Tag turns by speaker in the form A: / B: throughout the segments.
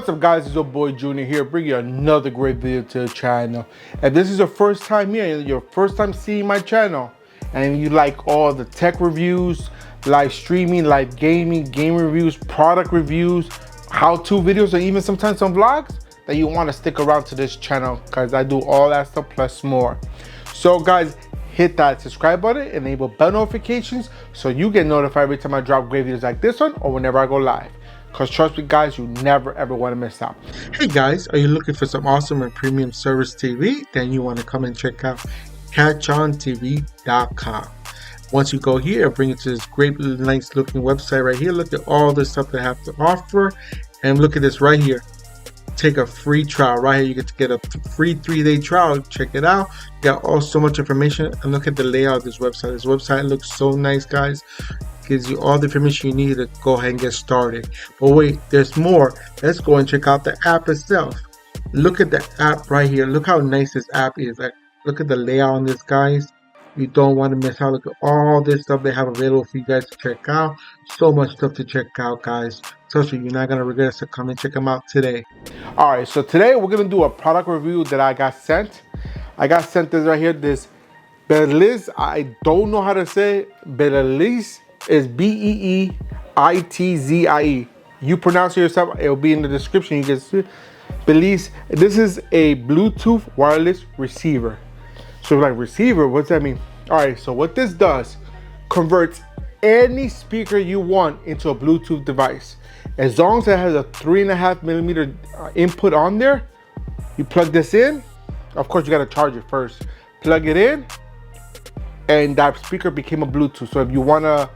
A: What's up guys, it's your boy Junior here, bringing you another great video to the channel. If this is your first time here, your first time seeing my channel, and you like all the tech reviews, live streaming, live gaming, game reviews, product reviews, how-to videos, or even sometimes some vlogs, then you want to stick around to this channel because I do all that stuff plus more. So guys, hit that subscribe button, enable bell notifications so you get notified every time I drop great videos like this one or whenever I go live. Because trust me guys, you never ever want to miss out. Hey guys, are you looking for some awesome and premium service TV? Then you want to come and check out catchontv.com. Once you go here, it'll bring you to this great nice looking website right here. Look at all the stuff they have to offer. And look at this right here. Take a free trial right here. You get to get a free 3-day trial. Check it out. You got so much information. And look at the layout of this website. This website looks so nice, guys. Gives you all the information you need to go ahead and get started. But wait, there's more. Let's go and check out the app itself. Look at the app right here. Look how nice this app is. Like, look at the layout on this, guys. You don't want to miss out. Look at all this stuff they have available for you guys to check out. So much stuff to check out, guys. Trust me, you're not going to regret it, so come and check them out today. Alright, so today we're going to do a product review that I got sent. I got sent this right here, this Beeitzie. I don't know how to say it. Beeitzie is Beeitzie. You pronounce it yourself, it will be in the description. You can see Beeitzie. This is a Bluetooth wireless receiver. So like receiver, what's that mean? Alright, so what this does, converts any speaker you want into a Bluetooth device. As long as it has a 3.5mm input on there, you plug this in. Of course, you got to charge it first. Plug it in, and that speaker became a Bluetooth. So if you want to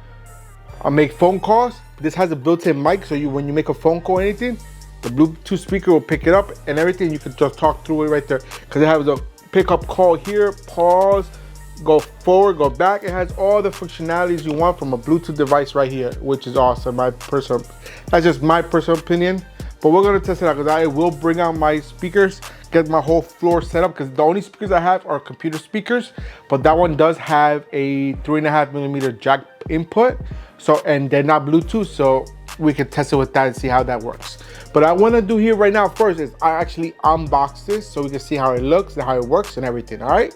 A: make phone calls, this has a built-in mic. So when you make a phone call or anything, the Bluetooth speaker will pick it up and everything. You can just talk through it right there because it has a pick-up call here, pause, go forward, go back. It has all the functionalities you want from a Bluetooth device right here, which is awesome. That's just my personal opinion, but we're gonna test it out because I will bring out my speakers, get my whole floor set up, because the only speakers I have are computer speakers, but that one does have a 3.5mm jack input, so, and they're not Bluetooth, so we can test it with that and see how that works. But I want to do here right now first is I actually unbox this so we can see how it looks and how it works and everything. All right,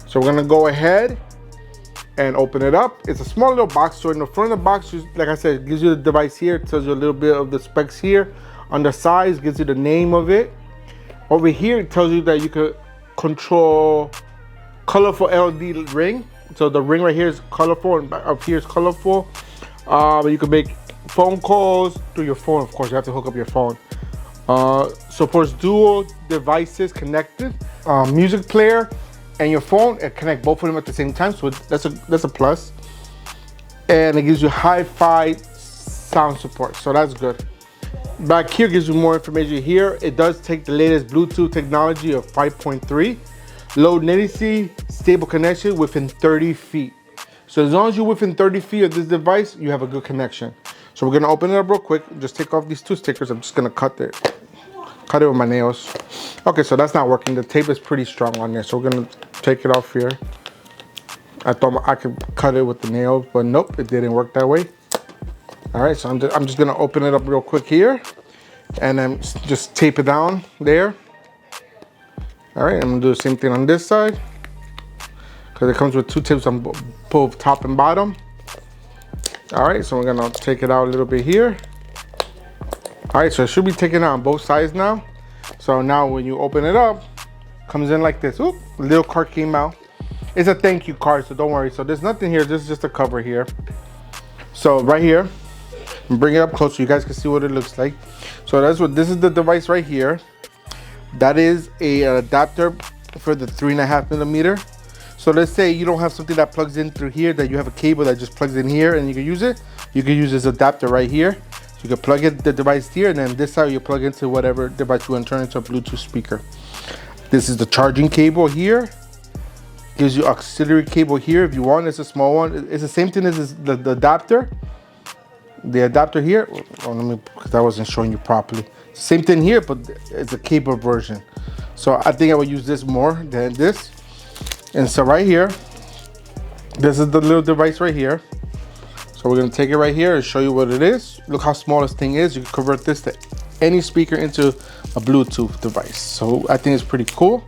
A: so we're gonna go ahead and open it up. It's a small little box. So in the front of the box, like I said, it gives you the device here. It tells you a little bit of the specs here. On the sides, gives you the name of it. Over here, it tells you that you could control colorful LED ring. So the ring right here is colorful, and up here is colorful. But you can make phone calls through your phone. Of course, you have to hook up your phone. Supports dual devices connected, music player and your phone, and connect both of them at the same time. So that's a plus. And it gives you hi-fi sound support, so that's good. Back here gives you more information. Here it does take the latest Bluetooth technology of 5.3, low latency, stable connection within 30 feet. So as long as you're within 30 feet of this device, you have a good connection. So we're gonna open it up real quick. Just take off these two stickers. I'm just gonna cut it with my nails. Okay, so that's not working. The tape is pretty strong on there. So we're gonna take it off here. I thought I could cut it with the nails, but nope, it didn't work that way. All right, so I'm just gonna open it up real quick here, and then just tape it down there. All right, I'm gonna do the same thing on this side, because it comes with two tapes on both top and bottom. All right, so we're gonna take it out a little bit here. All right, so it should be taken out on both sides now. So now when you open it up, comes in like this. Oop, a little card came out. It's a thank you card, so don't worry. So there's nothing here, this is just a cover here. So right here, bring it up close so you guys can see what it looks like. So this is the device right here. That is an adapter for the 3.5mm. So let's say you don't have something that plugs in through here, that you have a cable that just plugs in here and you can use it. You can use this adapter right here. So you can plug in the device here, and then this side you plug into whatever device you want to turn into a Bluetooth speaker. This is the charging cable here. Gives you auxiliary cable here if you want. It's a small one. It's the same thing as the adapter. The adapter here, oh, let me, because I wasn't showing you properly. Same thing here, but it's a cable version. So I think I would use this more than this. And so right here, this is the little device right here. So we're gonna take it right here and show you what it is. Look how small this thing is. You can convert this to any speaker into a Bluetooth device. So I think it's pretty cool.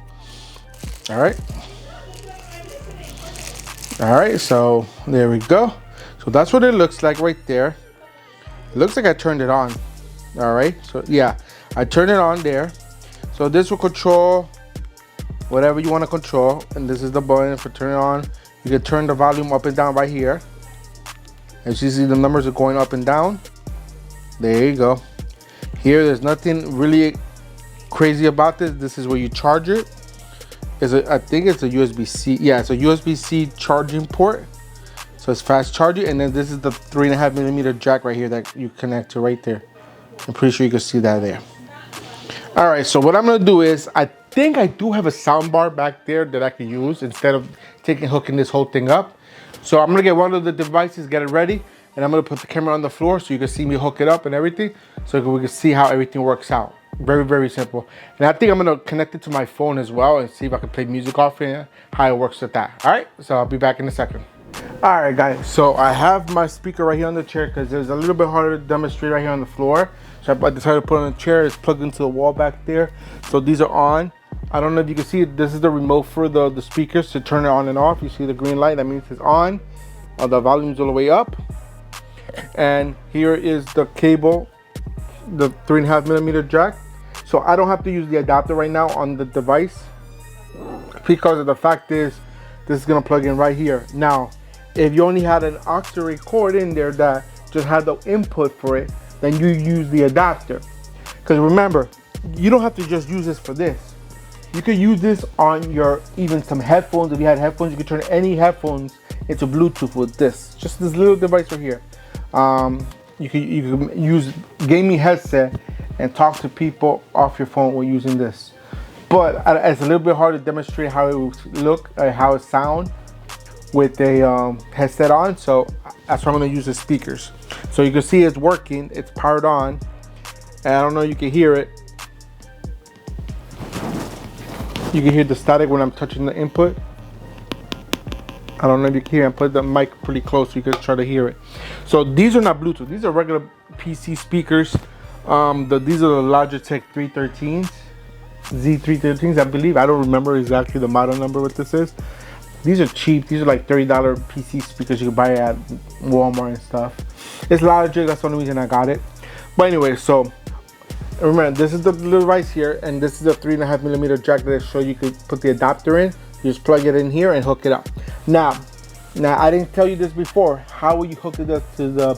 A: All right. All right, so there we go. So that's what it looks like right there. It looks like I turned it on. All right, so yeah, I turned it on there. So this will control whatever you want to control, and this is the button for turning it on. You can turn the volume up and down right here. As you see, the numbers are going up and down. There you go. Here, there's nothing really crazy about this. This is where you charge it. I think it's a USB-C. Yeah, it's a USB-C charging port. So it's fast charging. And then this is the 3.5mm jack right here that you connect to right there. I'm pretty sure you can see that there. All right, so what I'm gonna do is, I think I do have a sound bar back there that I can use instead of hooking this whole thing up. So I'm gonna get one of the devices, get it ready, and I'm gonna put the camera on the floor so you can see me hook it up and everything, so we can see how everything works out. Very, very simple. And I think I'm gonna connect it to my phone as well and see if I can play music off here, how it works with that. All right, so I'll be back in a second. All right, guys, so I have my speaker right here on the chair because it's a little bit harder to demonstrate right here on the floor. So I decided to put it on the chair. It's plugged into the wall back there. So these are on. I don't know if you can see it. This is the remote for the speakers to turn it on and off. You see the green light, that means it's on. The volume's all the way up. And here is the cable, the 3.5mm jack. So I don't have to use the adapter right now on the device because of the fact is this is gonna plug in right here. Now, if you only had an auxiliary cord in there that just had the input for it, then you use the adapter. Because remember, you don't have to just use this for this. You could use this on your, even some headphones. If you had headphones, you could turn any headphones into Bluetooth with this. Just this little device right here. You can use gaming headset and talk to people off your phone while using this. But it's a little bit hard to demonstrate how it would look, how it sound with a headset on. So that's why I'm gonna use the speakers. So you can see it's working, it's powered on. And I don't know if you can hear it. You can hear the static when I'm touching the input. I don't know if you can hear it. I put the mic pretty close so you can try to hear it. So these are not Bluetooth. These are regular PC speakers. These are the Logitech 313s. Z313s, I believe. I don't remember exactly the model number what this is. These are cheap. These are like $30 PC speakers you can buy at Walmart and stuff. It's Logitech. That's the only reason I got it. But anyway, so remember, this is the little device here, and this is a 3.5mm jack that I showed you could put the adapter in. You just plug it in here and hook it up. Now I didn't tell you this before. How will you hook it up to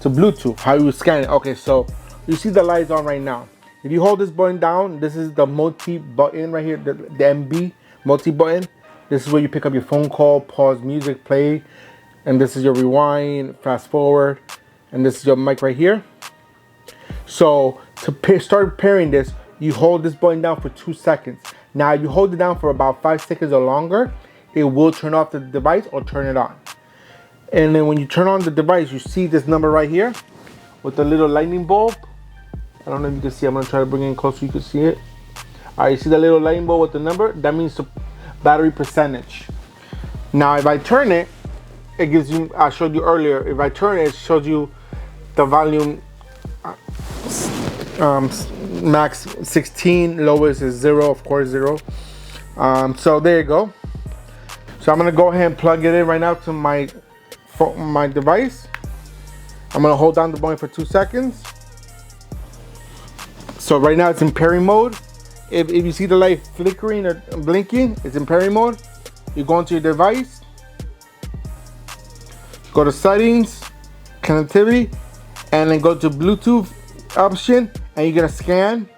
A: Bluetooth? How you scan it? Okay, so you see the lights on right now. If you hold this button down, this is the multi button right here, the MB multi button. This is where you pick up your phone call, pause music, play, and this is your rewind, fast forward, and this is your mic right here. So to start pairing this, you hold this button down for 2 seconds. Now, if you hold it down for about 5 seconds or longer, it will turn off the device or turn it on. And then when you turn on the device, you see this number right here with the little lightning bulb. I don't know if you can see. I'm gonna try to bring it in close so you can see it. All right, you see the little lightning bulb with the number? That means the battery percentage. Now, if I turn it, it gives you, I showed you earlier, if I turn it, it shows you the volume max 16, lowest is 0, of course 0. So there you go. So I'm gonna go ahead and plug it in right now to my device. I'm gonna hold down the button for 2 seconds. So right now it's in pairing mode. If you see the light flickering or blinking, it's in pairing mode. You go into your device, go to settings, connectivity, and then go to Bluetooth option, and you're gonna scan,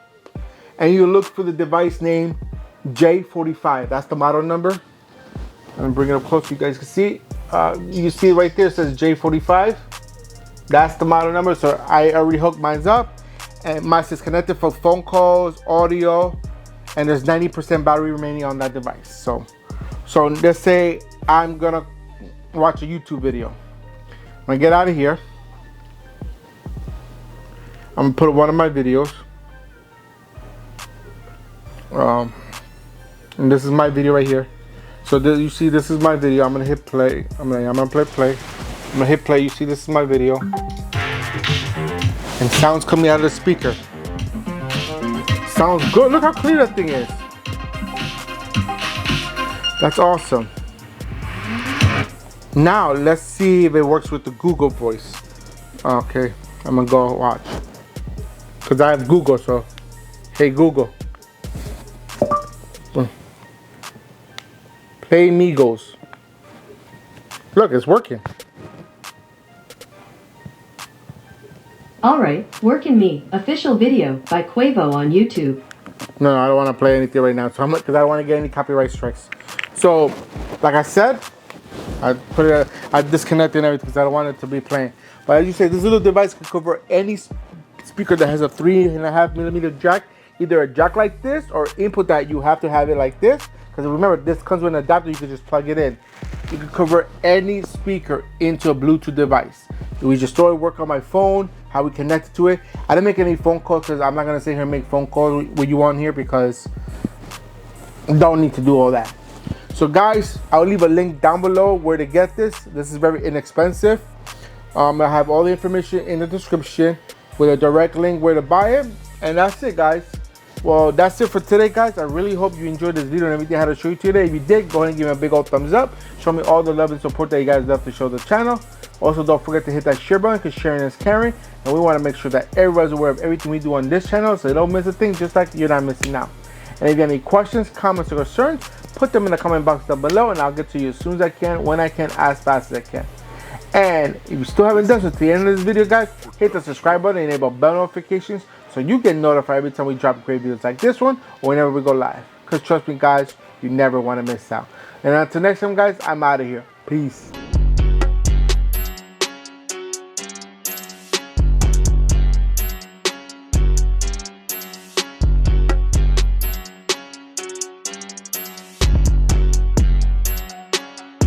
A: and you look for the device name J45. That's the model number. I'm gonna bring it up close so you guys can see. You can see it right there, it says J45. That's the model number. So I already hooked mine up, and mine is connected for phone calls, audio, and there's 90% battery remaining on that device. So let's say I'm gonna watch a YouTube video. I'm gonna get out of here. I'm gonna put one of my videos. And this is my video right here. So you see, this is my video. I'm gonna hit play. I'm gonna play. I'm gonna hit play. You see, this is my video. And And sounds coming out of the speaker. Sounds good. Look how clear that thing is. That's awesome. Now let's see if it works with the Google voice. Okay, I'm gonna go watch. Cause I have Google, so hey Google. Play Migos. Look, it's working.
B: Alright, Workin' Me, official video by Quavo on YouTube.
A: No, I don't want to play anything right now, so because I don't want to get any copyright strikes. So, like I said, I disconnected everything because I don't want it to be playing. But as you say, this little device can cover any speaker that has a 3.5mm jack, either a jack like this or input that you have to have it like this. Because remember, this comes with an adapter, you can just plug it in. You can convert any speaker into a Bluetooth device. We just throw it work on my phone, how we connect it to it. I didn't make any phone calls because I'm not going to sit here and make phone calls with you on here because don't need to do all that. So guys, I'll leave a link down below where to get this. This is very inexpensive. I have all the information in the description with a direct link where to buy it. And that's it, guys. Well, that's it for today, guys. I really hope you enjoyed this video and everything I had to show you today. If you did, go ahead and give me a big old thumbs up. Show me all the love and support that you guys love to show the channel. Also, don't forget to hit that share button because sharing is caring. And we want to make sure that everybody's aware of everything we do on this channel so they don't miss a thing, just like you're not missing out. And if you have any questions, comments, or concerns, put them in the comment box down below and I'll get to you as soon as I can, when I can, as fast as I can. And if you still haven't done so, to the end of this video, guys, hit the subscribe button and enable bell notifications so you get notified every time we drop great videos like this one or whenever we go live. Because trust me, guys, you never want to miss out. And until next time, guys, I'm out of here. Peace.